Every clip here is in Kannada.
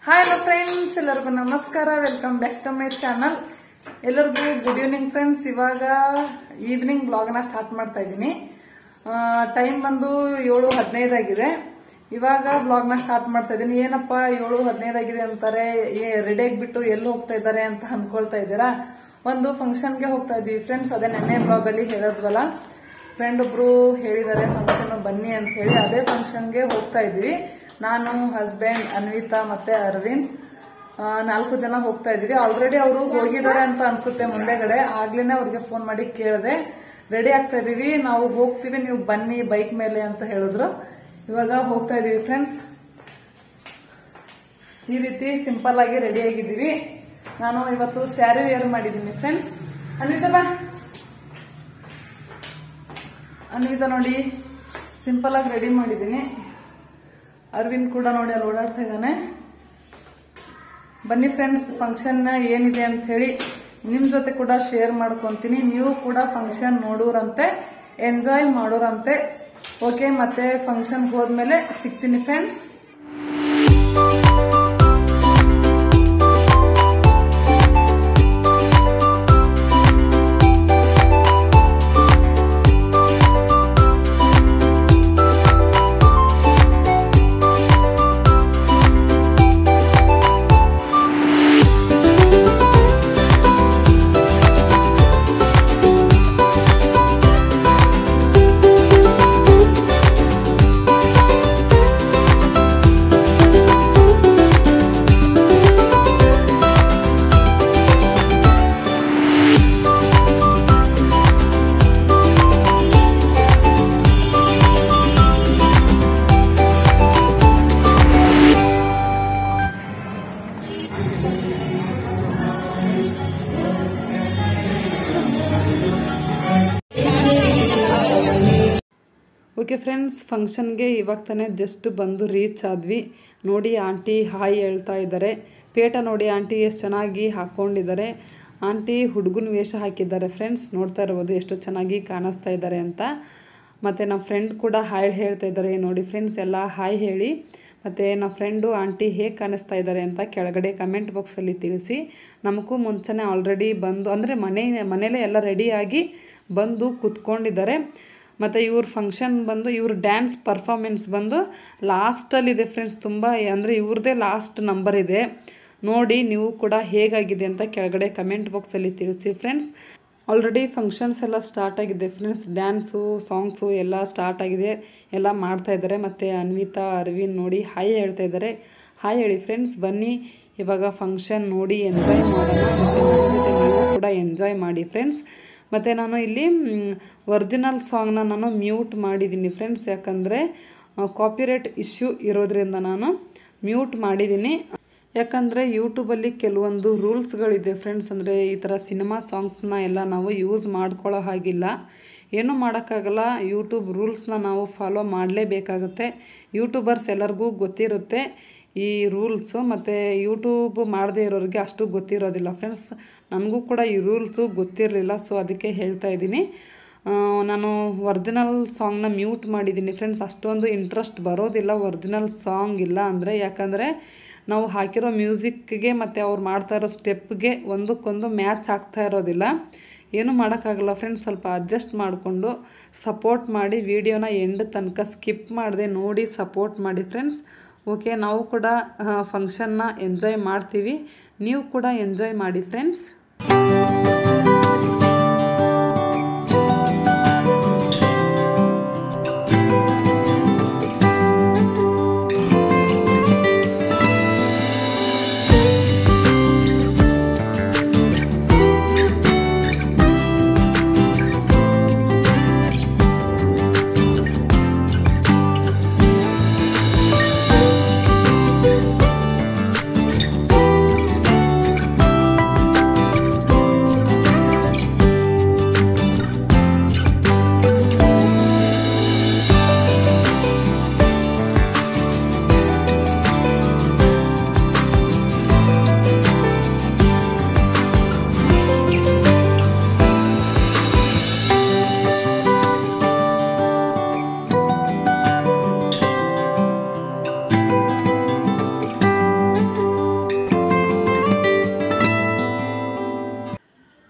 ಹಾಯ್ ಹಲೋ ಫ್ರೆಂಡ್ಸ್, ಎಲ್ಲರಿಗೂ ನಮಸ್ಕಾರ. Welcome back to my channel. ಎಲ್ಲರಿಗೂ ಗುಡ್ ಈವ್ನಿಂಗ್ ಫ್ರೆಂಡ್ಸ್. ಇವಾಗ ಈವ್ನಿಂಗ್ ಬ್ಲಾಗ್ನ ಸ್ಟಾರ್ಟ್ ಮಾಡ್ತಾ ಇದ್ದೀನಿ. ಟೈಮ್ ಬಂದು 7:15 ಆಗಿದೆ. ಇವಾಗ ಬ್ಲಾಗ್ನ ಸ್ಟಾರ್ಟ್ ಮಾಡ್ತಾ ಇದ್ದೀನಿ. ಏನಪ್ಪ 7:15 ಆಗಿದೆ ಅಂತಾರೆ, ರೆಡಿ ಆಗಿಬಿಟ್ಟು ಎಲ್ಲಿ ಹೋಗ್ತಾ ಇದ್ದಾರೆ ಅಂತ ಅನ್ಕೊಳ್ತಾ ಇದ್ದೀರಾ. ಒಂದು ಫಂಕ್ಷನ್ಗೆ ಹೋಗ್ತಾ ಇದೀವಿ ಫ್ರೆಂಡ್ಸ್. ಅದೇ ನೆನ್ನೆ ಬ್ಲಾಗ್ ಅಲ್ಲಿ ಹೇಳೋದ್ವಲ್ಲ, ಫ್ರೆಂಡ್ ಒಬ್ರು ಹೇಳಿದ್ದಾರೆ ಫಂಕ್ಷನ್ ಬನ್ನಿ ಅಂತ ಹೇಳಿ. ಅದೇ ಫಂಕ್ಷನ್ಗೆ ಹೋಗ್ತಾ ಇದೀವಿ. ನಾನು, ಹಸ್ಬೆಂಡ್, ಅನ್ವಿತಾ ಮತ್ತೆ ಅರವಿಂದ್ 4 ಜನ ಹೋಗ್ತಾ ಇದೀವಿ. ಆಲ್ರೆಡಿ ಅವರು ಹೋಗಿದ್ದಾರೆ ಅಂತ ಅನ್ಸುತ್ತೆ ಮುಂದೆಗಡೆ. ಆಗ್ಲೇನೆ ಅವ್ರಿಗೆ ಫೋನ್ ಮಾಡಿ ಕೇಳಿದೆ, ರೆಡಿ ಆಗ್ತಾ ಇದೀವಿ, ನಾವು ಹೋಗ್ತೀವಿ, ನೀವು ಬನ್ನಿ ಬೈಕ್ ಮೇಲೆ ಅಂತ ಹೇಳಿದ್ರು. ಇವಾಗ ಹೋಗ್ತಾ ಇದೀವಿ ಫ್ರೆಂಡ್ಸ್. ಈ ರೀತಿ ಸಿಂಪಲ್ ಆಗಿ ರೆಡಿ ಆಗಿದ್ದೀವಿ. ನಾನು ಇವತ್ತು ಸ್ಯಾರಿ ವೇರ್ ಮಾಡಿದ್ದೀನಿ ಫ್ರೆಂಡ್ಸ್. ಅನ್ವಿತಾ ನೋಡಿ ಸಿಂಪಲ್ ಆಗಿ ರೆಡಿ ಮಾಡಿದ್ದೀನಿ. ಅರವಿಂದ್ ಕೂಡ ನೋಡಿ ಅಲ್ಲಿ ಓಡಾಡ್ತಾ ಇದ್ದಾನೆ. ಬನ್ನಿ ಫ್ರೆಂಡ್ಸ್, ಫಂಕ್ಷನ್ ಏನಿದೆ ಅಂತ ಹೇಳಿ ನಿಮ್ ಜೊತೆ ಕೂಡ ಶೇರ್ ಮಾಡ್ಕೊಂತೀನಿ. ನೀವು ಕೂಡ ಫಂಕ್ಷನ್ ನೋಡೋರಂತೆ, ಎಂಜಾಯ್ ಮಾಡೋರಂತೆ. ಓಕೆ, ಮತ್ತೆ ಫಂಕ್ಷನ್ ಹೋದ್ಮೇಲೆ ಸಿಗ್ತೀನಿ ಫ್ರೆಂಡ್ಸ್. ಓಕೆ ಫ್ರೆಂಡ್ಸ್, ಫಂಕ್ಷನ್ಗೆ ಇವಾಗ ತಾನೇ ಜಸ್ಟ್ ಬಂದು ರೀಚ್ ಆದ್ವಿ. ನೋಡಿ ಆಂಟಿ ಹಾಯ್ ಹೇಳ್ತಾ ಇದ್ದಾರೆ. ಪೇಟ ನೋಡಿ ಆಂಟಿ ಎಷ್ಟು ಚೆನ್ನಾಗಿ ಹಾಕ್ಕೊಂಡಿದ್ದಾರೆ. ಆಂಟಿ ಹುಡುಗನ ವೇಷ ಹಾಕಿದ್ದಾರೆ ಫ್ರೆಂಡ್ಸ್. ನೋಡ್ತಾ ಇರ್ಬೋದು ಎಷ್ಟು ಚೆನ್ನಾಗಿ ಕಾಣಿಸ್ತಾ ಇದ್ದಾರೆ ಅಂತ. ಮತ್ತು ನಮ್ಮ ಫ್ರೆಂಡ್ ಕೂಡ ಹಾಯ್ ಹೇಳ್ತಾ ಇದ್ದಾರೆ. ನೋಡಿ ಫ್ರೆಂಡ್ಸ್, ಎಲ್ಲ ಹಾಯ್ ಹೇಳಿ. ಮತ್ತು ನಮ್ಮ ಫ್ರೆಂಡು ಆಂಟಿ ಹೇಗೆ ಕಾಣಿಸ್ತಾ ಇದ್ದಾರೆ ಅಂತ ಕೆಳಗಡೆ ಕಮೆಂಟ್ ಬಾಕ್ಸಲ್ಲಿ ತಿಳಿಸಿ. ನಮಗೂ ಮುಂಚೆನೇ ಆಲ್ರೆಡಿ ಬಂದು ಅಂದರೆ ಮನೇಲೇ ಎಲ್ಲ ರೆಡಿಯಾಗಿ ಬಂದು ಕೂತ್ಕೊಂಡಿದ್ದಾರೆ. ಮತ್ತು ಇವ್ರ ಫಂಕ್ಷನ್ ಬಂದು ಇವ್ರ ಡ್ಯಾನ್ಸ್ ಪರ್ಫಾರ್ಮೆನ್ಸ್ ಬಂದು ಲಾಸ್ಟಲ್ಲಿದೆ ಫ್ರೆಂಡ್ಸ್. ತುಂಬ ಅಂದರೆ ಇವ್ರದ್ದೇ ಲಾಸ್ಟ್ ನಂಬರ್ ಇದೆ. ನೋಡಿ ನೀವು ಕೂಡ ಹೇಗಾಗಿದೆ ಅಂತ ಕೆಳಗಡೆ ಕಮೆಂಟ್ ಬಾಕ್ಸಲ್ಲಿ ತಿಳಿಸಿ ಫ್ರೆಂಡ್ಸ್. ಆಲ್ರೆಡಿ ಫಂಕ್ಷನ್ಸ್ ಎಲ್ಲ ಸ್ಟಾರ್ಟ್ ಆಗಿದೆ ಫ್ರೆಂಡ್ಸ್. ಡ್ಯಾನ್ಸು, ಸಾಂಗ್ಸು ಎಲ್ಲ ಸ್ಟಾರ್ಟ್ ಆಗಿದೆ, ಎಲ್ಲ ಮಾಡ್ತಾಯಿದ್ದಾರೆ. ಮತ್ತು ಅನ್ವಿತಾ, ಅರವಿಂದ್ ನೋಡಿ ಹಾಯ್ ಹೇಳ್ತಾ ಇದ್ದಾರೆ. ಹಾಯ್ ಹೇಳಿ ಫ್ರೆಂಡ್ಸ್. ಬನ್ನಿ ಇವಾಗ ಫಂಕ್ಷನ್ ನೋಡಿ ಎಂಜಾಯ್ ಮಾಡೋಣ. ಮತ್ತು ನನ್ನ ಜೊತೆ ನೀವು ಕೂಡ ಎಂಜಾಯ್ ಮಾಡಿ ಫ್ರೆಂಡ್ಸ್. ಮತ್ತು ನಾನು ಇಲ್ಲಿ ಒರಿಜಿನಲ್ ಸಾಂಗ್ನ ನಾನು ಮ್ಯೂಟ್ ಮಾಡಿದ್ದೀನಿ ಫ್ರೆಂಡ್ಸ್. ಯಾಕಂದರೆ ಕಾಪಿರೈಟ್ ಇಶ್ಯೂ ಇರೋದ್ರಿಂದ ನಾನು ಮ್ಯೂಟ್ ಮಾಡಿದ್ದೀನಿ. ಯಾಕಂದರೆ ಯೂಟ್ಯೂಬಲ್ಲಿ ಕೆಲವೊಂದು ರೂಲ್ಸ್ಗಳಿದೆ ಫ್ರೆಂಡ್ಸ್. ಅಂದರೆ ಈ ಥರ ಸಿನಿಮಾ ಸಾಂಗ್ಸ್ನ ಎಲ್ಲ ನಾವು ಯೂಸ್ ಮಾಡ್ಕೊಳ್ಳೋ ಹಾಗಿಲ್ಲ. ಏನೂ ಮಾಡೋಕ್ಕಾಗಲ್ಲ. ಯೂಟ್ಯೂಬ್ ರೂಲ್ಸ್ನ ನಾವು ಫಾಲೋ ಮಾಡಲೇಬೇಕಾಗುತ್ತೆ. ಯೂಟ್ಯೂಬರ್ಸ್ ಎಲ್ಲರಿಗೂ ಗೊತ್ತಿರುತ್ತೆ ಈ ರೂಲ್ಸು. ಮತ್ತು ಯೂಟ್ಯೂಬ್ ಮಾಡದೇ ಇರೋರಿಗೆ ಅಷ್ಟು ಗೊತ್ತಿರೋದಿಲ್ಲ ಫ್ರೆಂಡ್ಸ್. ನನಗೂ ಕೂಡ ಈ ರೂಲ್ಸು ಗೊತ್ತಿರಲಿಲ್ಲ. ಸೊ ಅದಕ್ಕೆ ಹೇಳ್ತಾ ಇದ್ದೀನಿ. ನಾನು ಒರಿಜಿನಲ್ ಸಾಂಗ್ನ ಮ್ಯೂಟ್ ಮಾಡಿದ್ದೀನಿ ಫ್ರೆಂಡ್ಸ್. ಅಷ್ಟೊಂದು ಇಂಟ್ರೆಸ್ಟ್ ಬರೋದಿಲ್ಲ ಒರಿಜಿನಲ್ ಸಾಂಗ್ ಇಲ್ಲ ಅಂದರೆ. ಯಾಕಂದರೆ ನಾವು ಹಾಕಿರೋ ಮ್ಯೂಸಿಕ್ಗೆ ಮತ್ತು ಅವ್ರು ಮಾಡ್ತಾ ಇರೋ ಸ್ಟೆಪ್ಗೆ ಒಂದಕ್ಕೊಂದು ಮ್ಯಾಚ್ ಆಗ್ತಾ ಇರೋದಿಲ್ಲ. ಏನೂ ಮಾಡೋಕ್ಕಾಗಲ್ಲ ಫ್ರೆಂಡ್ಸ್. ಸ್ವಲ್ಪ ಅಡ್ಜಸ್ಟ್ ಮಾಡಿಕೊಂಡು ಸಪೋರ್ಟ್ ಮಾಡಿ. ವಿಡಿಯೋನ ಎಂಡ್ ತನಕ ಸ್ಕಿಪ್ ಮಾಡದೆ ನೋಡಿ ಸಪೋರ್ಟ್ ಮಾಡಿ ಫ್ರೆಂಡ್ಸ್. ಓಕೆ, ನಾವು ಕೂಡ ಫಂಕ್ಷನ್ನ ಎಂಜಾಯ್ ಮಾಡ್ತೀವಿ. ನೀವು ಕೂಡ ಎಂಜಾಯ್ ಮಾಡಿ ಫ್ರೆಂಡ್ಸ್.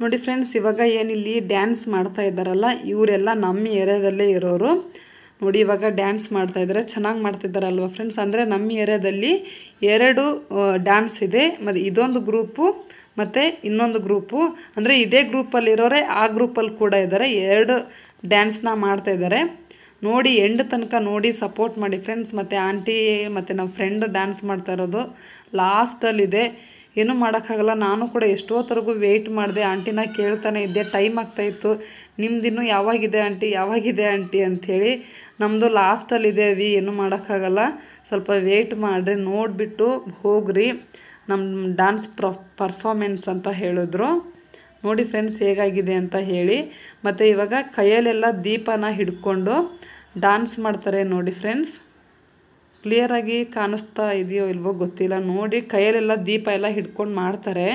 ನೋಡಿ ಫ್ರೆಂಡ್ಸ್, ಇವಾಗ ಏನಿಲ್ಲಿ ಡ್ಯಾನ್ಸ್ ಮಾಡ್ತಾ ಇದ್ದಾರಲ್ಲ, ಇವರೆಲ್ಲ ನಮ್ಮ ಏರಿಯಾದಲ್ಲೇ ಇರೋರು. ನೋಡಿ ಇವಾಗ ಡ್ಯಾನ್ಸ್ ಮಾಡ್ತಾ ಇದ್ದಾರೆ, ಚೆನ್ನಾಗಿ ಮಾಡ್ತಿದ್ದಾರಲ್ವ ಫ್ರೆಂಡ್ಸ್. ಅಂದರೆ ನಮ್ಮ ಏರಿಯಾದಲ್ಲಿ 2 ಡ್ಯಾನ್ಸ್ ಇದೆ. ಮತ್ತು ಇದೊಂದು ಗ್ರೂಪು ಮತ್ತು ಇನ್ನೊಂದು ಗ್ರೂಪು, ಅಂದರೆ ಇದೇ ಗ್ರೂಪಲ್ಲಿರೋರೆ ಆ ಗ್ರೂಪಲ್ಲಿ ಕೂಡ ಇದ್ದಾರೆ. 2 ಡ್ಯಾನ್ಸ್ನ ಮಾಡ್ತಾ ಇದ್ದಾರೆ. ನೋಡಿ ಎಂಡ್ ತನಕ ನೋಡಿ ಸಪೋರ್ಟ್ ಮಾಡಿ ಫ್ರೆಂಡ್ಸ್. ಮತ್ತು ಆಂಟಿ ಮತ್ತು ನಮ್ಮ ಫ್ರೆಂಡ್ ಡ್ಯಾನ್ಸ್ ಮಾಡ್ತಾ ಇರೋದು ಲಾಸ್ಟಲ್ಲಿದೆ. ಏನೂ ಮಾಡೋಕ್ಕಾಗಲ್ಲ. ನಾನು ಕೂಡ ಎಷ್ಟೊತ್ತರೆಗೂ ವೆಯ್ಟ್ ಮಾಡಿದೆ, ಆಂಟಿನ ಕೇಳ್ತಾನೆ ಇದ್ದೆ. ಟೈಮ್ ಆಗ್ತಾಯಿತ್ತು. ನಿಮ್ದಿನ್ನೂ ಯಾವಾಗಿದೆ ಆಂಟಿ, ಯಾವಾಗಿದೆ ಆಂಟಿ ಅಂಥೇಳಿ. ನಮ್ಮದು ಲಾಸ್ಟಲ್ಲಿದ್ದೇವೆ, ಏನೂ ಮಾಡೋಕ್ಕಾಗಲ್ಲ, ಸ್ವಲ್ಪ ವೆಯ್ಟ್ ಮಾಡಿರಿ, ನೋಡಿಬಿಟ್ಟು ಹೋಗ್ರಿ ನಮ್ಮ ಡ್ಯಾನ್ಸ್ ಪರ್ಫಾಮೆನ್ಸ್ ಅಂತ ಹೇಳಿದ್ರು. ನೋಡಿ ಫ್ರೆಂಡ್ಸ್ ಹೇಗಾಗಿದೆ ಅಂತ ಹೇಳಿ. ಮತ್ತು ಇವಾಗ ಕೈಯಲ್ಲೆಲ್ಲ ದೀಪನ ಹಿಡ್ಕೊಂಡು ಡ್ಯಾನ್ಸ್ ಮಾಡ್ತಾರೆ ನೋಡಿ ಫ್ರೆಂಡ್ಸ್. ಕ್ಲಿಯರಾಗಿ ಕಾಣಿಸ್ತಾ ಇದೆಯೋ ಇಲ್ವೋ ಗೊತ್ತಿಲ್ಲ. ನೋಡಿ ಕೈಯಲ್ಲೆಲ್ಲ ದೀಪ ಎಲ್ಲ ಹಿಡ್ಕೊಂಡು ಮಾಡ್ತಾರೆ.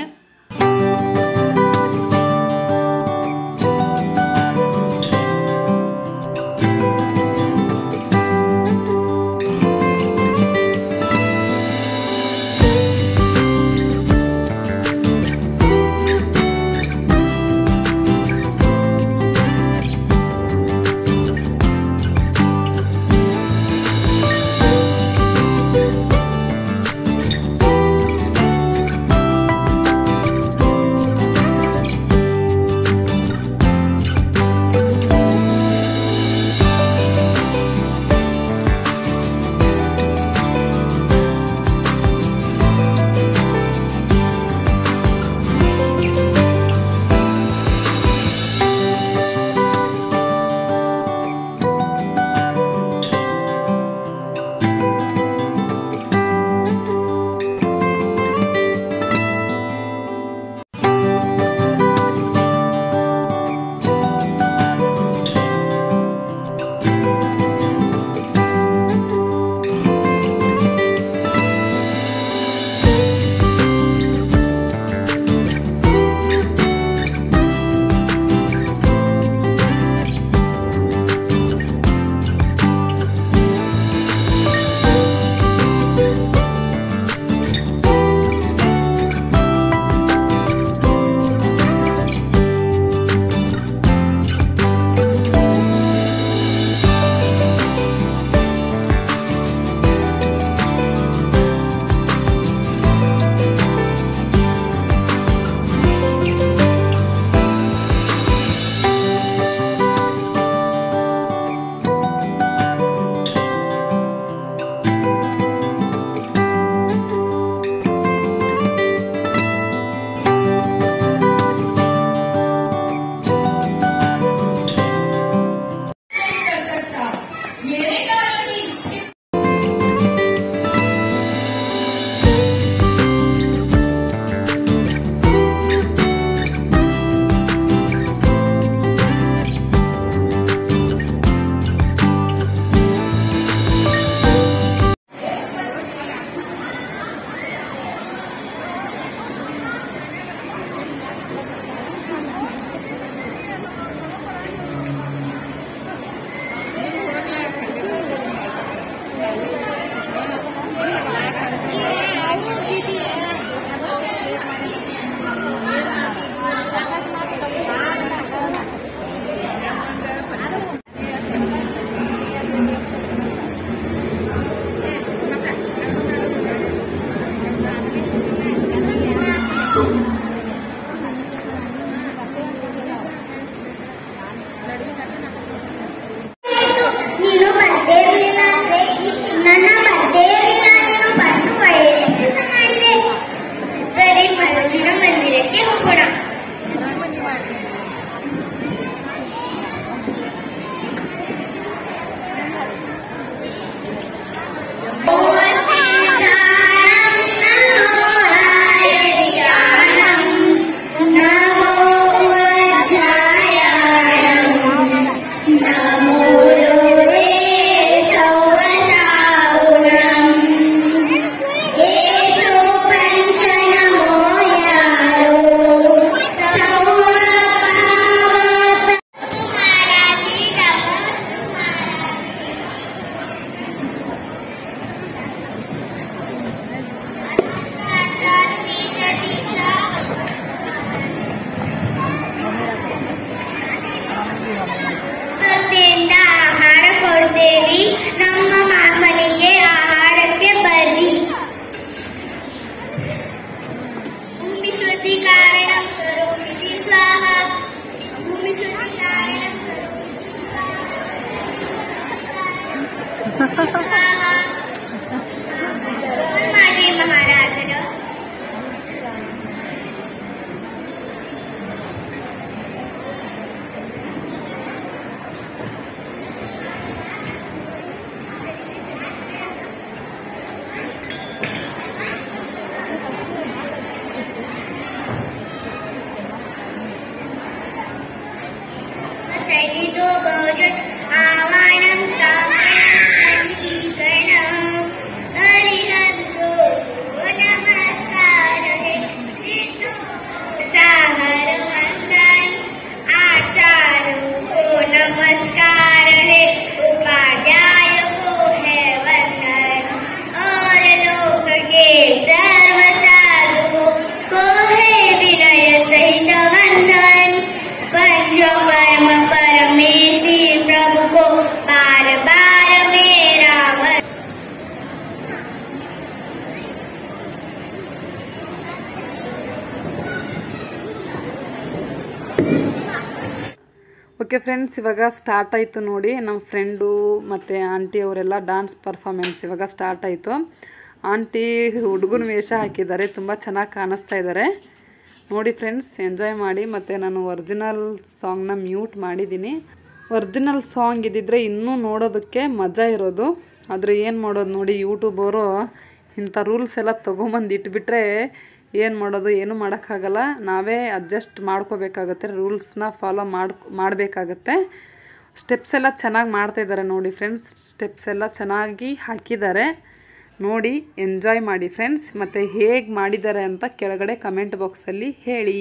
ಓಕೆ ಫ್ರೆಂಡ್ಸ್, ಇವಾಗ ಸ್ಟಾರ್ಟ್ ಆಯಿತು ನೋಡಿ. ನಮ್ಮ ಫ್ರೆಂಡು ಮತ್ತು ಆಂಟಿ ಅವರೆಲ್ಲ ಡ್ಯಾನ್ಸ್ ಪರ್ಫಾಮೆನ್ಸ್ ಇವಾಗ ಸ್ಟಾರ್ಟ್ ಆಯಿತು. ಆಂಟಿ ಹುಡುಗನ ವೇಷ ಹಾಕಿದ್ದಾರೆ, ತುಂಬ ಚೆನ್ನಾಗಿ ಕಾಣಿಸ್ತಾ ಇದ್ದಾರೆ ನೋಡಿ ಫ್ರೆಂಡ್ಸ್. ಎಂಜಾಯ್ ಮಾಡಿ. ಮತ್ತು ನಾನು ಒರಿಜಿನಲ್ ಸಾಂಗ್ನ ಮ್ಯೂಟ್ ಮಾಡಿದ್ದೀನಿ. ಒರಿಜಿನಲ್ ಸಾಂಗ್ ಇದ್ದಿದ್ರೆ ಇನ್ನೂ ನೋಡೋದಕ್ಕೆ ಮಜಾ ಇರೋದು. ಆದರೆ ಏನು ಮಾಡೋದು ನೋಡಿ, ಯೂಟ್ಯೂಬವರು ಇಂಥ ರೂಲ್ಸ್ ಎಲ್ಲ ತೊಗೊಂಬಂದು ಇಟ್ಬಿಟ್ರೆ ಏನು ಮಾಡೋದು, ಏನೂ ಮಾಡೋಕ್ಕಾಗಲ್ಲ. ನಾವೇ ಅಡ್ಜಸ್ಟ್ ಮಾಡ್ಕೋಬೇಕಾಗತ್ತೆ, ರೂಲ್ಸ್ನ ಫಾಲೋ ಮಾಡಬೇಕಾಗತ್ತೆ. ಸ್ಟೆಪ್ಸ್ ಎಲ್ಲ ಚೆನ್ನಾಗಿ ಮಾಡ್ತಾಯಿದ್ದಾರೆ ನೋಡಿ ಫ್ರೆಂಡ್ಸ್. ಸ್ಟೆಪ್ಸ್ ಎಲ್ಲ ಚೆನ್ನಾಗಿ ಹಾಕಿದ್ದಾರೆ ನೋಡಿ. ಎಂಜಾಯ್ ಮಾಡಿ ಫ್ರೆಂಡ್ಸ್. ಮತ್ತು ಹೇಗೆ ಮಾಡಿದ್ದಾರೆ ಅಂತ ಕೆಳಗಡೆ ಕಮೆಂಟ್ ಬಾಕ್ಸಲ್ಲಿ ಹೇಳಿ.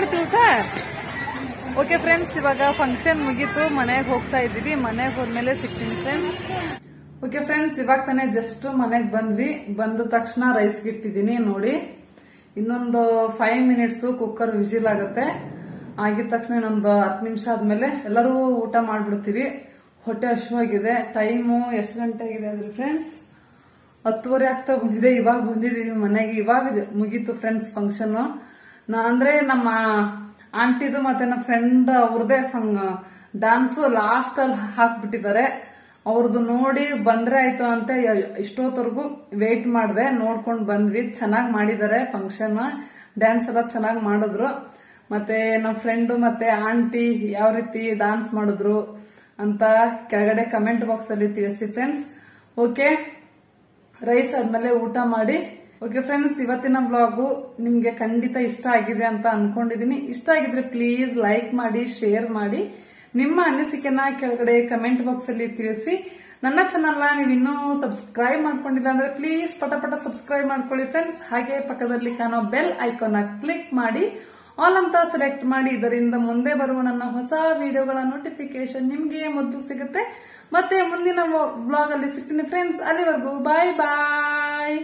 ಮಾಡ್ತೀವಿ ಊಟ. ಓಕೆ ಫ್ರೆಂಡ್ಸ್, ಇವಾಗ ಫಂಕ್ಷನ್ ಮುಗೀತು, ಮನೆಗೆ ಹೋಗ್ತಾ ಇದೀವಿ. ಮನೆಗೆ ಹೋದ್ಮೇಲೆ ಸಿಗ್ತೀನಿ ಫ್ರೆಂಡ್ಸ್. ಓಕೆ ಫ್ರೆಂಡ್ಸ್, ಇವಾಗ ತಾನೇ ಜಸ್ಟ್ ಮನೆಗೆ ಬಂದ್ವಿ. ಬಂದ ತಕ್ಷಣ ರೈಸ್ಗೆ ಇಟ್ಟಿದ್ದೀನಿ ನೋಡಿ. ಇನ್ನೊಂದು 5 ಮಿನಿಟ್ಸ್ ಕುಕ್ಕರ್ ವಿಜಿಲ್ ಆಗುತ್ತೆ. ಆಗಿದ ತಕ್ಷಣ ಇನ್ನೊಂದು 10 ನಿಮಿಷ ಆದ್ಮೇಲೆ ಎಲ್ಲರೂ ಊಟ ಮಾಡ್ಬಿಡ್ತೀವಿ. ಹೊಟ್ಟೆ ಹಸಿವಾಗಿದೆ. ಟೈಮು ಎಷ್ಟು ಗಂಟೆ ಆಗಿದೆ ಅಂದ್ರೆ ಫ್ರೆಂಡ್ಸ್ 10:30 ಆಗ್ತಾ ಬಂದಿದೆ. ಇವಾಗ ಬಂದಿದೀವಿ ಮನೆಗೆ. ಇವಾಗ ಮುಗೀತು ಫ್ರೆಂಡ್ಸ್ ಫಂಕ್ಷನ್. ಅಂದ್ರೆ ನಮ್ಮ ಆಂಟಿದು ಮತ್ತೆ ನಮ್ಮ ಫ್ರೆಂಡ್ ಅವ್ರದೇ ಡಾನ್ಸ್ ಲಾಸ್ಟ್ ಅಲ್ಲಿ ಹಾಕ್ಬಿಟ್ಟಿದ್ದಾರೆ. ಅವ್ರದ್ದು ನೋಡಿ ಬಂದ್ರೆ ಆಯ್ತು ಅಂತ ಇಷ್ಟೊತ್ತವರೆಗೂ ವೇಟ್ ಮಾಡಿದೆ. ನೋಡ್ಕೊಂಡ್ ಬಂದ್ವಿ. ಚೆನ್ನಾಗಿ ಮಾಡಿದ್ದಾರೆ ಫಂಕ್ಷನ್. ಡ್ಯಾನ್ಸ್ ಎಲ್ಲ ಚೆನ್ನಾಗಿ ಮಾಡಿದ್ರು. ಮತ್ತೆ ನಮ್ಮ ಫ್ರೆಂಡ್ ಮತ್ತೆ ಆಂಟಿ ಯಾವ ರೀತಿ ಡಾನ್ಸ್ ಮಾಡಿದ್ರು ಅಂತ ಕೆಳಗಡೆ ಕಮೆಂಟ್ ಬಾಕ್ಸ್ ಅಲ್ಲಿ ತಿಳಿಸಿ ಫ್ರೆಂಡ್ಸ್. ಓಕೆ, ರೈಸ್ ಆದ್ಮೇಲೆ ಊಟ ಮಾಡಿ. ಓಕೆ ಫ್ರೆಂಡ್ಸ್, ಇವತ್ತಿನ ಬ್ಲಾಗು ನಿಮ್ಗೆ ಖಂಡಿತ ಇಷ್ಟ ಆಗಿದೆ ಅಂತ ಅನ್ಕೊಂಡಿದೀನಿ. ಇಷ್ಟ ಆಗಿದ್ರೆ ಪ್ಲೀಸ್ ಲೈಕ್ ಮಾಡಿ, ಶೇರ್ ಮಾಡಿ. ನಿಮ್ಮ ಅನಿಸಿಕೆನ ಕೆಳಗಡೆ ಕಮೆಂಟ್ ಬಾಕ್ಸ್ ಅಲ್ಲಿ ತಿಳಿಸಿ. ನನ್ನ ಚಾನಲ್ನ ನೀವು ಇನ್ನೂ ಸಬ್ಸ್ಕ್ರೈಬ್ ಮಾಡ್ಕೊಂಡಿಲ್ಲ ಅಂದ್ರೆ ಪ್ಲೀಸ್ ಪಟ ಸಬ್ಸ್ಕ್ರೈಬ್ ಮಾಡ್ಕೊಳ್ಳಿ ಫ್ರೆಂಡ್ಸ್. ಹಾಗೆ ಪಕ್ಕದಲ್ಲಿ ಕಾಣೋ ಬೆಲ್ ಐಕಾನ್ ಕ್ಲಿಕ್ ಮಾಡಿ ಆಲ್ ಅಂತ ಸೆಲೆಕ್ಟ್ ಮಾಡಿ. ಇದರಿಂದ ಮುಂದೆ ಬರುವ ನನ್ನ ಹೊಸ ವಿಡಿಯೋಗಳ ನೋಟಿಫಿಕೇಶನ್ ನಿಮ್ಗೆ ಮೊದಲು ಸಿಗುತ್ತೆ. ಮತ್ತೆ ಮುಂದಿನ ಬ್ಲಾಗ್ ಅಲ್ಲಿ ಸಿಗ್ತೀನಿ ಫ್ರೆಂಡ್ಸ್. ಅಲ್ಲಿವರೆಗೂ ಬಾಯ್ ಬಾಯ್.